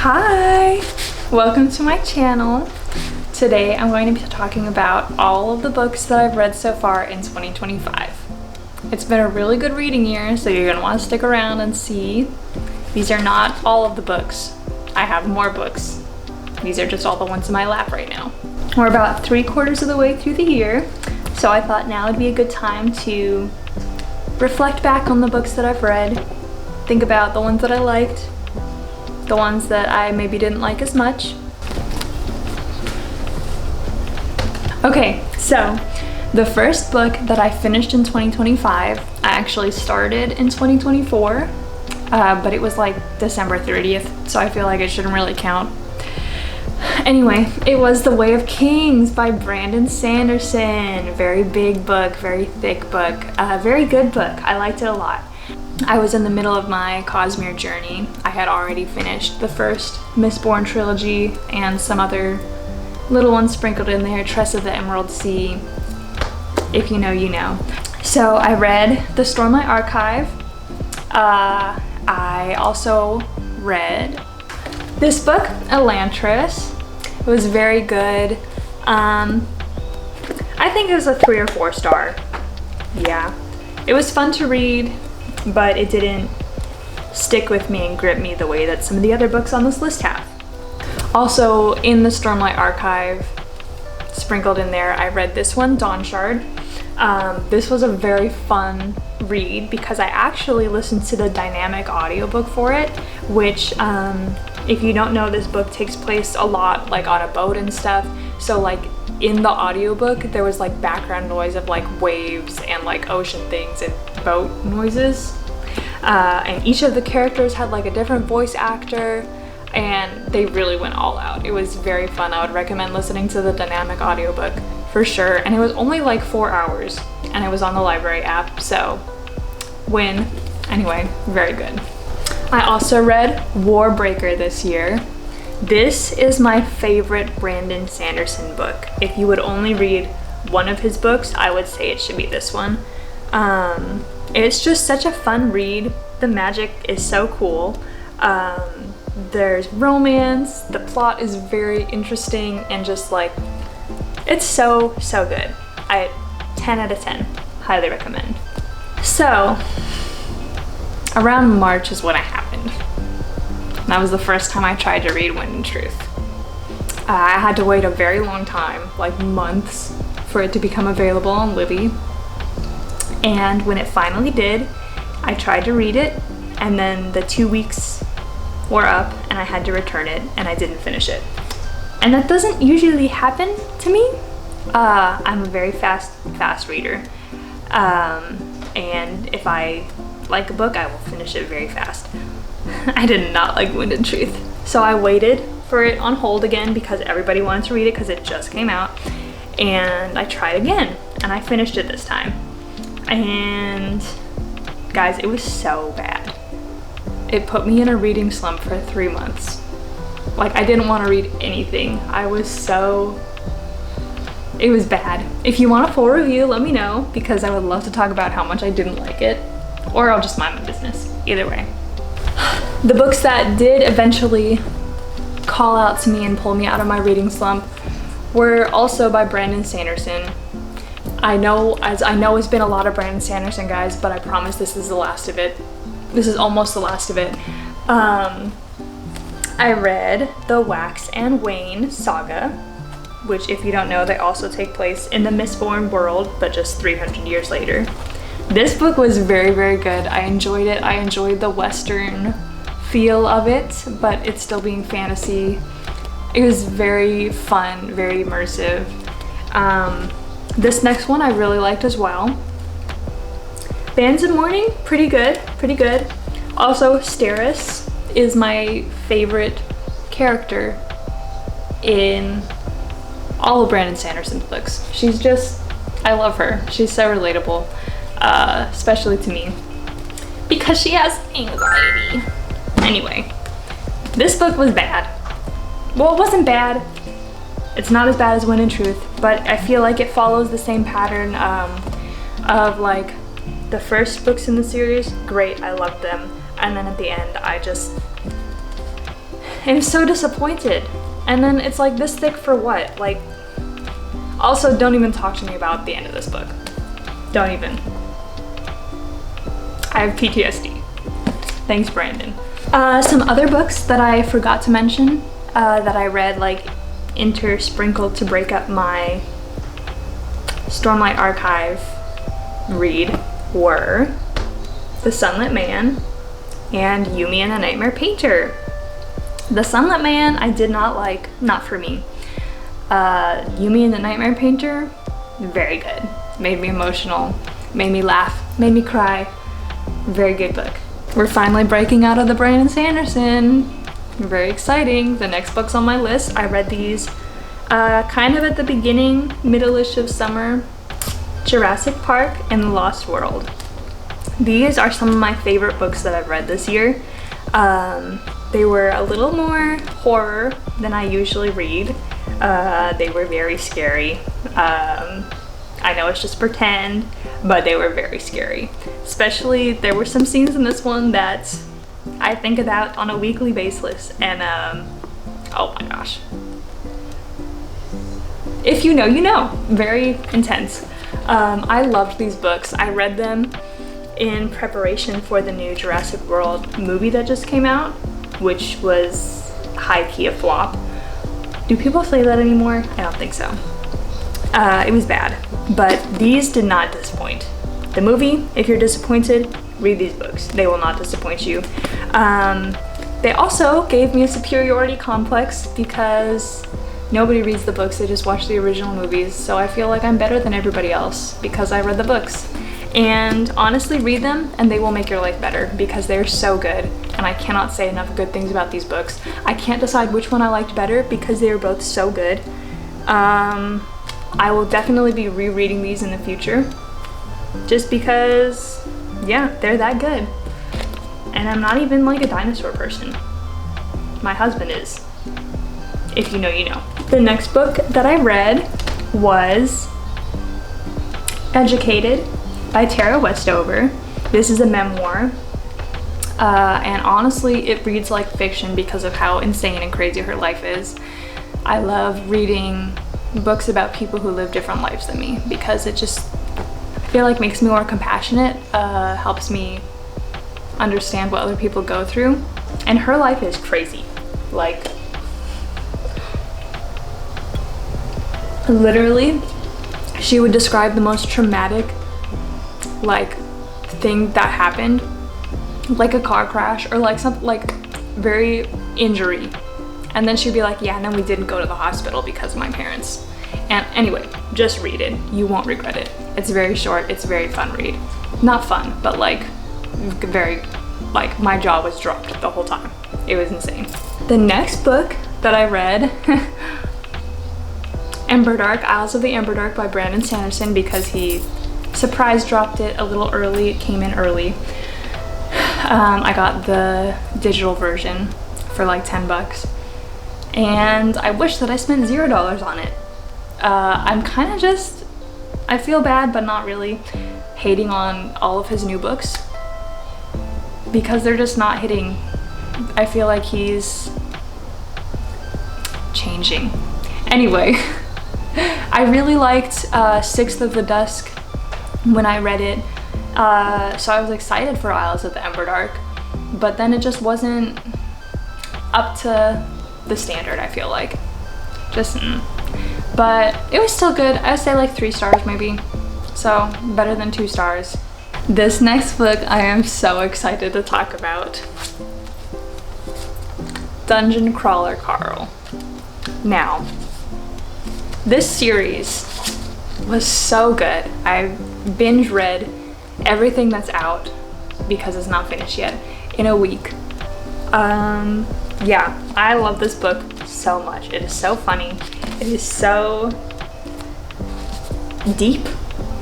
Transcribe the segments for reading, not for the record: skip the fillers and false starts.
Hi! Welcome to my channel. Today I'm going to be talking about all of the books that I've read so far in 2025. It's been a really good reading year, so you're going to want to stick around and see. These are not all of the books. I have more books. These are just all the ones in my lap right now. We're about 3/4 of the way through the year, so I thought now would be a good time to reflect back on the books that I've read, think about the ones that I liked, the ones that I maybe didn't like as much. Okay, so the first book that I finished in 2025, I actually started in 2024, but it was like December 30th, so I feel like it shouldn't really count. Anyway, it was The Way of Kings by Brandon Sanderson. Very big book, very thick book, very good book. I liked it a lot. I was in the middle of my Cosmere journey. I had already finished the first Mistborn trilogy and some other little ones sprinkled in there, Tress of the Emerald Sea. If you know, you know. So I read The Stormlight Archive. I also read this book, Elantris. It was very good. I think it was a 3 or 4 star. Yeah. It was fun to read, but it didn't stick with me and grip me the way that some of the other books on this list have. Also, in the Stormlight Archive, sprinkled in there, I read this one, Dawnshard. This was a very fun read because I actually listened to the dynamic audiobook for it, which, if you don't know, this book takes place a lot like on a boat and stuff. So like in the audiobook, there was like background noise of like waves and like ocean things and boat noises. And each of the characters had like a different voice actor, and they really went all out. It was very fun. I would recommend listening to the dynamic audiobook for sure. And it was only like 4 hours, and it was on the library app, so win. Anyway, very good. I also read Warbreaker this year. This is my favorite Brandon Sanderson book. If you would only read one of his books, I would say it should be this one. It's just such a fun read. The magic is so cool. There's romance, the plot is very interesting, and just like, it's so good. 10 out of 10, highly recommend. So, around March is when it happened. That was the first time I tried to read Wind and Truth. I had to wait a very long time, like months, for it to become available on Libby. And when it finally did, I tried to read it, and then the 2 weeks were up and I had to return it, and I didn't finish it. And that doesn't usually happen to me. I'm a very fast reader. And if I like a book, I will finish it very fast. I did not like Wind and Truth. So I waited for it on hold again because everybody wanted to read it because it just came out. And I tried again, and I finished it this time. And guys, it was so bad. It put me in a reading slump for 3 months. Like, I didn't want to read anything. It was bad. If you want a full review, let me know, because I would love to talk about how much I didn't like it, or I'll just mind my business. Either way. The books that did eventually call out to me and pull me out of my reading slump were also by Brandon Sanderson. I know it's been a lot of Brandon Sanderson, guys, but I promise this is the last of it. This is almost the last of it. I read the Wax and Wayne saga, which, if you don't know, they also take place in the Mistborn world, but just 300 years later. This book was very good. I enjoyed it. I enjoyed the Western feel of it, but it's still being fantasy. It was very fun, very immersive. This next one I really liked as well. Bands of Mourning, pretty good. Also, Steris is my favorite character in all of Brandon Sanderson's books. She's just, I love her. She's so relatable, especially to me, because she has anxiety. Anyway, this book was bad. Well, it wasn't bad. It's not as bad as Wind and Truth, but I feel like it follows the same pattern of like the first books in the series. Great, I loved them. And then at the end, I'm so disappointed. And then it's like this thick for what? Like, also don't even talk to me about the end of this book. Don't even. I have PTSD. Thanks, Brandon. Some other books that I forgot to mention that I read, like intersprinkled to break up my Stormlight Archive read, were The Sunlit Man and Yumi and the Nightmare Painter. The Sunlit Man I did not like, not for me. Yumi and the Nightmare Painter, very good. Made me emotional, made me laugh, made me cry. Very good book. We're finally breaking out of the Brandon Sanderson. Very exciting. The next book's on my list. I read these kind of at the beginning, middle-ish of summer. Jurassic Park and The Lost World. These are some of my favorite books that I've read this year. They were a little more horror than I usually read. They were very scary. I know it's just pretend, but they were very scary. Especially, there were some scenes in this one that I think about on a weekly basis, and oh my gosh. If you know, you know. Very intense. I loved these books. I read them in preparation for the new Jurassic World movie that just came out, which was high-key a flop. Do people say that anymore? I don't think so. It was bad, but these did not disappoint. The movie, if you're disappointed, read these books. They will not disappoint you. They also gave me a superiority complex because nobody reads the books, they just watch the original movies. So I feel like I'm better than everybody else because I read the books. And honestly, read them and they will make your life better because they're so good. And I cannot say enough good things about these books. I can't decide which one I liked better because they were both so good. I will definitely be rereading these in the future just because, yeah, they're that good. And I'm not even like a dinosaur person. My husband is. If you know, you know. The next book that I read was Educated by Tara Westover. This is a memoir. And honestly, it reads like fiction because of how insane and crazy her life is. I love reading books about people who live different lives than me because it just, I feel like, makes me more compassionate, helps me understand what other people go through. And her life is crazy. Like, literally, she would describe the most traumatic, like, thing that happened, like a car crash or like something, like very injury. And then she'd be like, yeah, and then we didn't go to the hospital because of my parents. And anyway, just read it. You won't regret it. It's very short. It's a very fun read. Not fun, but like very, like my jaw was dropped the whole time. It was insane. The next book that I read, Emberdark, Isles of the Emberdark by Brandon Sanderson, because he surprise dropped it a little early. It came in early. I got the digital version for like 10 bucks. And I wish that I spent $0 on it. I'm kind of just, I feel bad, but not really, hating on all of his new books because they're just not hitting. I feel like he's changing. Anyway, I really liked Sixth of the Dusk when I read it. So I was excited for Isles of the Emberdark, but then it just wasn't up to the standard, I feel like. Just, but it was still good. I would say like 3 stars maybe. So better than 2 stars. This next book I am so excited to talk about. Dungeon Crawler Carl. Now, this series was so good. I binge read everything that's out because it's not finished yet in a week. Yeah, I love this book so much. It is so funny. It is so deep,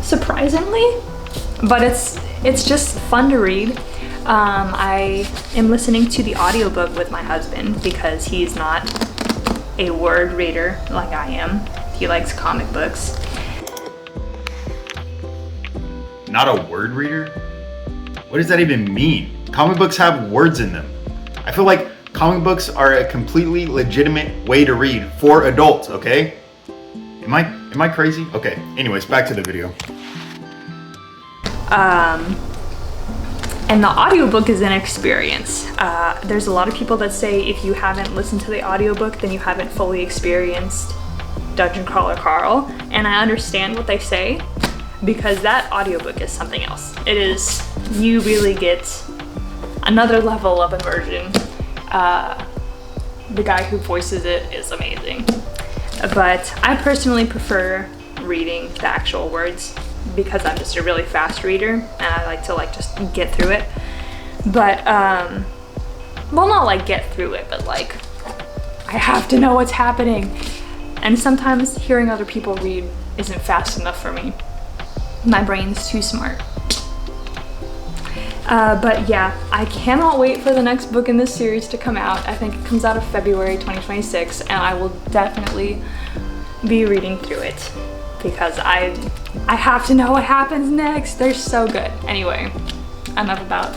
surprisingly, but it's just fun to read. I am listening to the audiobook with my husband because he's not a word reader like I am. He likes comic books. Not a word reader? What does that even mean? Comic books have words in them. I feel like Comic books are a completely legitimate way to read for adults, okay? Am I crazy? Okay, anyways, back to the video. And the audiobook is an experience. There's a lot of people that say if you haven't listened to the audiobook, then you haven't fully experienced Dungeon Crawler Carl. And I understand what they say, because that audiobook is something else. It is, you really get another level of immersion. The guy who voices it is amazing. But I personally prefer reading the actual words, because I'm just a really fast reader and I like to just get through it. But well, not like get through it, but like I have to know what's happening. And sometimes hearing other people read isn't fast enough for me. My brain's too smart. But yeah, I cannot wait for the next book in this series to come out. I think it comes out of February 2026, and I will definitely be reading through it, because I have to know what happens next. They're so good. Anyway, enough about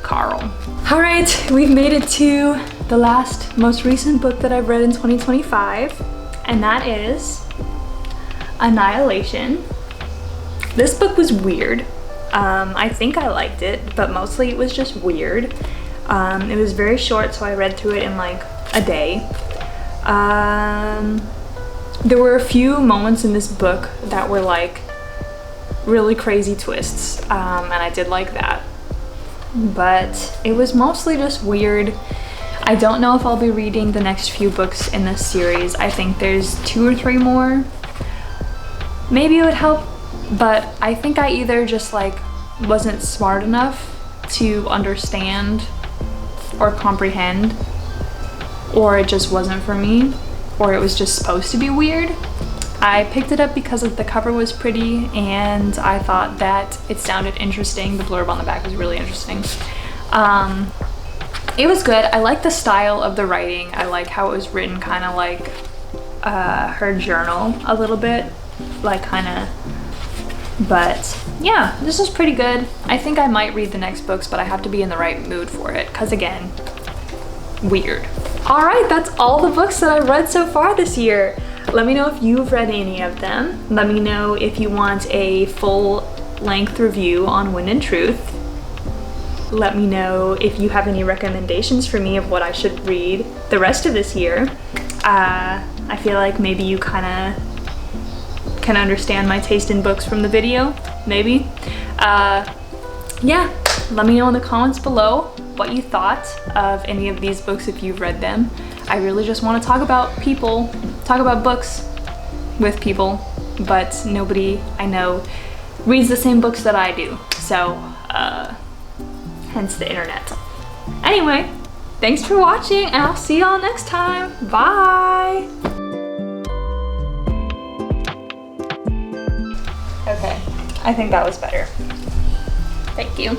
Carl. All right, we've made it to the most recent book that I've read in 2025, and that is Annihilation. This book was weird. I think I liked it, but mostly it was just weird. It was very short, so I read through it in like a day. There were a few moments in this book that were like really crazy twists, and I did like that. But it was mostly just weird. I don't know if I'll be reading the next few books in this series. I think there's 2 or 3 more. Maybe it would help, but I think I either just like wasn't smart enough to understand or comprehend, or it just wasn't for me, or it was just supposed to be weird. I picked it up because the cover was pretty and I thought that it sounded interesting. The blurb on the back was really interesting. It was good. I like the style of the writing. I like how it was written, kind of like her journal a little bit, like kind of. But yeah, this was pretty good. I think I might read the next books, but I have to be in the right mood for it, because again, weird. All right, that's all the books that I've read so far this year. Let me know if you've read any of them. Let me know if you want a full-length review on Wind and Truth. Let me know if you have any recommendations for me of what I should read the rest of this year. I feel like maybe you kind of can understand my taste in books from the video, maybe. Yeah, let me know in the comments below what you thought of any of these books if you've read them. I really just want to talk about books with people, but nobody I know reads the same books that I do, so hence the internet. Anyway, thanks for watching, and I'll see y'all next time. Bye! Okay, I think that was better. Thank you.